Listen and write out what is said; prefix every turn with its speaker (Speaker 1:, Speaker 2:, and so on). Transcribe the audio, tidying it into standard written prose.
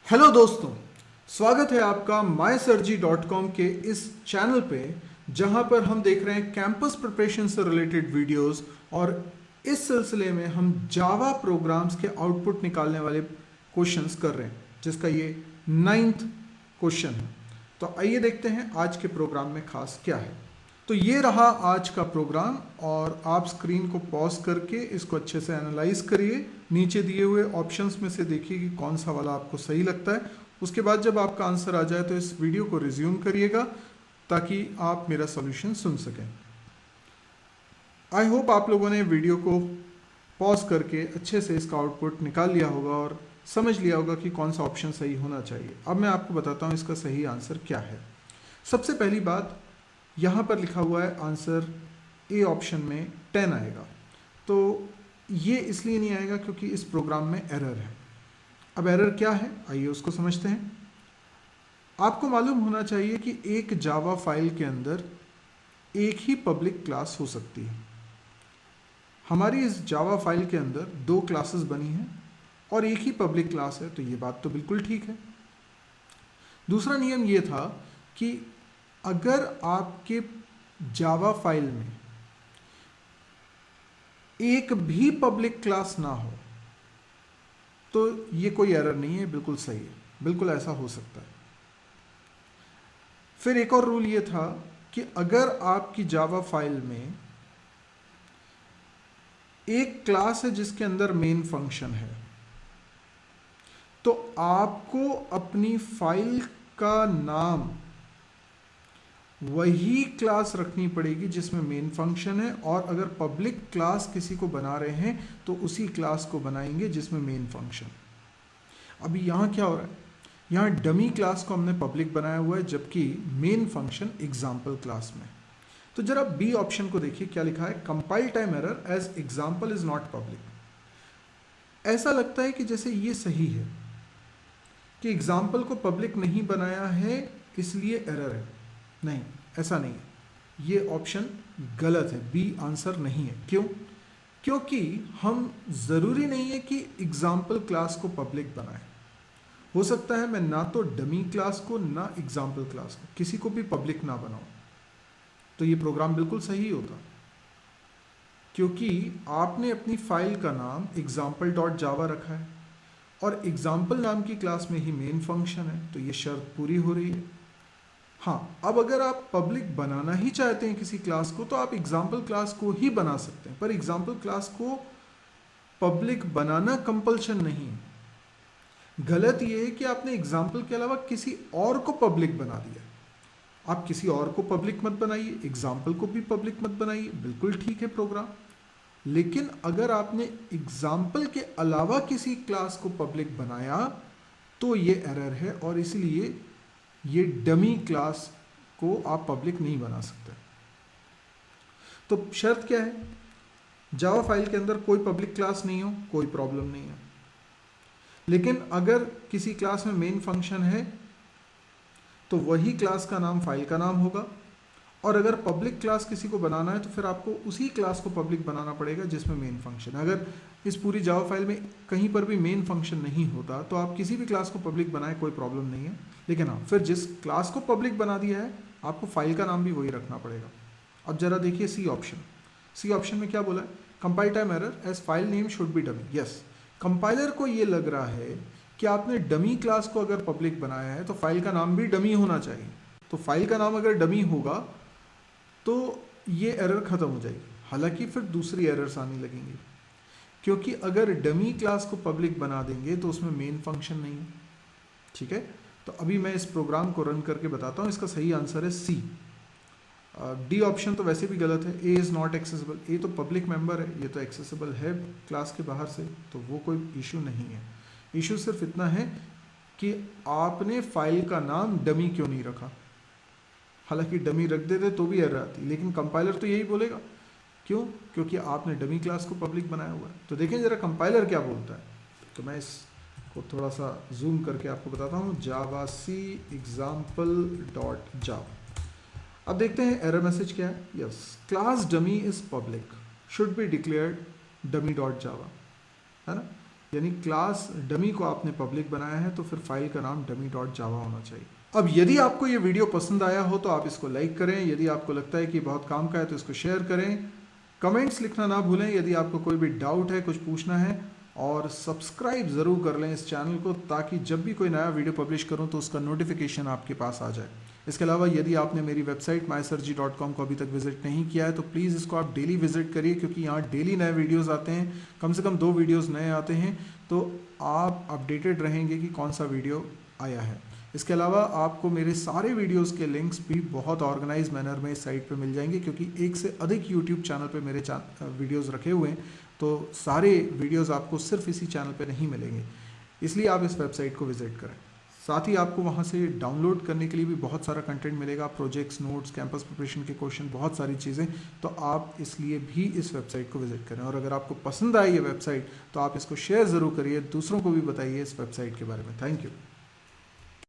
Speaker 1: Hello दोस्तों, स्वागत है आपका mysurgery.com के इस चैनल पे जहां पर हम देख रहे हैं कैंपस प्रिपरेशन से रिलेटेड वीडियोस। और इस सिलसिले में हम जावा प्रोग्राम्स के आउटपुट निकालने वाले क्वेश्चंस कर रहे हैं, जिसका ये 9th क्वेश्चन है। तो आइए देखते हैं आज के प्रोग्राम में खास क्या है। तो ये रहा आज का प्रोग्राम और आप स्क्रीन को पॉज करके इसको अच्छे से एनालाइज करिए। नीचे दिए हुए ऑप्शंस में से देखिए कि कौन सा वाला आपको सही लगता है। उसके बाद जब आपका आंसर आ जाए तो इस वीडियो को रिज्यूम करिएगा ताकि आप मेरा सॉल्यूशन सुन सकें। आई होप आप लोगों ने वीडियो को पॉज करके अच्छे से इसका आउटपुट निकाल लिया होगा और समझ लिया होगा कि कौन सा ऑप्शन सही होना चाहिए। अब मैं आपको बताता हूँ इसका सही आंसर क्या है। सबसे पहली बात, यहाँ पर लिखा हुआ है आंसर ए ऑप्शन में 10 आएगा। तो ये इसलिए नहीं आएगा क्योंकि इस प्रोग्राम में एरर है। अब एरर क्या है, आइए उसको समझते हैं। आपको मालूम होना चाहिए कि एक जावा फाइल के अंदर एक ही पब्लिक क्लास हो सकती है। हमारी इस जावा फाइल के अंदर 2 क्लासेस बनी हैं और एक ही पब्लिक क्लास है, तो ये बात तो बिल्कुल ठीक है। दूसरा नियम ये था कि अगर आपके जावा फाइल में एक भी पब्लिक क्लास ना हो तो ये कोई एरर नहीं है, बिल्कुल सही है, बिल्कुल ऐसा हो सकता है। फिर एक और रूल ये था कि अगर आपकी जावा फाइल में एक क्लास है जिसके अंदर मेन फंक्शन है, तो आपको अपनी फाइल का नाम वही क्लास रखनी पड़ेगी जिसमें मेन फंक्शन है, और अगर पब्लिक क्लास किसी को बना रहे हैं तो उसी क्लास को बनाएंगे जिसमें मेन फंक्शन। अभी यहाँ क्या हो रहा है, यहाँ डमी क्लास को हमने पब्लिक बनाया हुआ है जबकि मेन फंक्शन एग्जाम्पल क्लास में। तो जरा बी ऑप्शन को देखिए क्या लिखा है, compile time error as example is not public. ऐसा लगता है कि जैसे ये सही है कि एग्जाम्पल को पब्लिक नहीं बनाया है इसलिए एरर है। नहीं, ऐसा नहीं है, ये ऑप्शन गलत है, बी आंसर नहीं है। क्यों? क्योंकि हम ज़रूरी नहीं है कि एग्जाम्पल क्लास को पब्लिक बनाएं। हो सकता है मैं ना तो डमी क्लास को ना एग्जाम्पल क्लास को किसी को भी पब्लिक ना बनाऊं, तो ये प्रोग्राम बिल्कुल सही होता, क्योंकि आपने अपनी फाइल का नाम example.java रखा है और एग्जाम्पल नाम की क्लास में ही मेन फंक्शन है, तो ये शर्त पूरी हो रही है। हाँ, अब अगर आप पब्लिक बनाना ही चाहते हैं किसी क्लास को तो आप एग्जाम्पल क्लास को ही बना सकते हैं, पर एग्जाम्पल क्लास को पब्लिक बनाना कंपल्शन नहीं है। गलत ये है कि आपने एग्जाम्पल के अलावा किसी और को पब्लिक बना दिया। आप किसी और को पब्लिक मत बनाइए, एग्जाम्पल को भी पब्लिक मत बनाइए, बिल्कुल ठीक है प्रोग्राम। लेकिन अगर आपने एग्जाम्पल के अलावा किसी क्लास को पब्लिक बनाया तो ये एरर है, और इसलिए ये डमी क्लास को आप पब्लिक नहीं बना सकते। तो शर्त क्या है, जावा फाइल के अंदर कोई पब्लिक क्लास नहीं हो, कोई प्रॉब्लम नहीं है। लेकिन अगर किसी क्लास में मेन फंक्शन है तो वही क्लास का नाम फाइल का नाम होगा, और अगर पब्लिक क्लास किसी को बनाना है तो फिर आपको उसी क्लास को पब्लिक बनाना पड़ेगा जिसमें मेन फंक्शन है। अगर इस पूरी जावा फाइल में कहीं पर भी मेन फंक्शन नहीं होता तो आप किसी भी क्लास को पब्लिक बनाए, कोई प्रॉब्लम नहीं है। लेकिन हाँ, फिर जिस क्लास को पब्लिक बना दिया है आपको फाइल का नाम भी वही रखना पड़ेगा। अब जरा देखिए सी ऑप्शन। सी ऑप्शन में क्या बोला है, compile time error as file name should be dummy. Yes, compiler को ये लग रहा है कि आपने डमी क्लास को अगर पब्लिक बनाया है तो फाइल का नाम भी डमी होना चाहिए। तो फाइल का नाम अगर डमी होगा तो ये एरर खत्म हो जाएगी। हालांकि फिर दूसरी एरर्स आने लगेंगी, क्योंकि अगर डमी क्लास को पब्लिक बना देंगे तो उसमें मेन फंक्शन नहीं है। ठीक है, तो अभी मैं इस प्रोग्राम को रन करके बताता हूँ। इसका सही आंसर है सी। डी ऑप्शन तो वैसे भी गलत है, ए इज़ नॉट एक्सेसिबल। ए तो पब्लिक मेंबर है, ये तो एक्सेसिबल है क्लास के बाहर से, तो वो कोई इशू नहीं है। इशू सिर्फ इतना है कि आपने फाइल का नाम डमी क्यों नहीं रखा। हालांकि डमी रख देते तो भी एरर आती, लेकिन कंपाइलर तो यही बोलेगा। क्यों? क्योंकि आपने डमी क्लास को पब्लिक बनाया हुआ है। तो देखें जरा कंपाइलर क्या बोलता है। तो मैं इसको थोड़ा सा जूम करके आपको बताता हूँ, जावा सी example.java। अब देखते हैं एरर मैसेज क्या है। Yes, class dummy is public, should be declared dummy, है ना। यानी क्लास डमी को आपने पब्लिक बनाया है तो फिर फाइल का नाम dummy.java होना चाहिए। अब यदि आपको ये वीडियो पसंद आया हो तो आप इसको लाइक करें, यदि आपको लगता है कि बहुत काम का है तो इसको शेयर करें, कमेंट्स लिखना ना भूलें यदि आपको कोई भी डाउट है, कुछ पूछना है, और सब्सक्राइब ज़रूर कर लें इस चैनल को ताकि जब भी कोई नया वीडियो पब्लिश करूं तो उसका नोटिफिकेशन आपके पास आ जाए। इसके अलावा यदि आपने मेरी वेबसाइट mysirji.com को अभी तक विजिट नहीं किया है तो प्लीज़ इसको आप डेली विजिट करिए, क्योंकि यहाँ डेली नए वीडियोस आते हैं, कम से कम 2 वीडियोस नए आते हैं, तो आप अपडेटेड रहेंगे कि कौन सा वीडियो आया है। इसके अलावा आपको मेरे सारे वीडियोस के लिंक्स भी बहुत ऑर्गेनाइज मैनर में इस साइट पे मिल जाएंगे, क्योंकि 1 से अधिक यूट्यूब चैनल पे मेरे वीडियोस रखे हुए हैं, तो सारे वीडियोस आपको सिर्फ इसी चैनल पे नहीं मिलेंगे, इसलिए आप इस वेबसाइट को विजिट करें। साथ ही आपको वहाँ से डाउनलोड करने के लिए भी बहुत सारा कंटेंट मिलेगा, प्रोजेक्ट्स, नोट्स, कैंपस प्रिपरेशन के क्वेश्चन, बहुत सारी चीज़ें, तो आप इसलिए भी इस वेबसाइट को विजिट करें। और अगर आपको पसंद आए ये वेबसाइट तो आप इसको शेयर ज़रूर करिए, दूसरों को भी बताइए इस वेबसाइट के बारे में। Thank you.